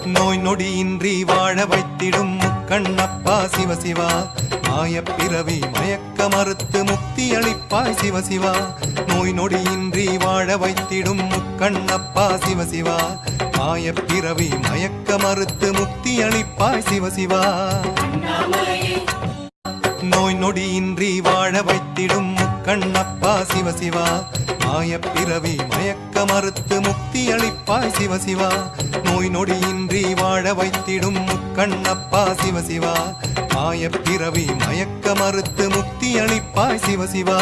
நோய் நொடியின்றி வாழ வைத்திடும் முக்கண்ணப்பா சிவசிவா மாயப்பிறவி மயக்க மறுத்து முக்தி அளிப்பாய் சிவசிவா நோய் நொடியின்றி வாழ வைத்திடும் முக்கண்ணப்பா சிவசிவா மாயப்பிறவி மயக்க மறுத்து முக்தி அளிப்பாய் சிவசிவா நோய் நொடியின்றி வாழ வைத்திடும் முக்கண்ணப்பா சிவசிவா மாயப்பிறவி மயக்க மறுத்து முக்தி அளிப்பாய் சிவசிவா நோய் நொடியின்றி வாழ வைத்திடும் முக்கண்ணப்பா சிவசிவா மாயப்பிறவி மயக்க மறுத்து முக்தி அளிப்பாய் சிவசிவா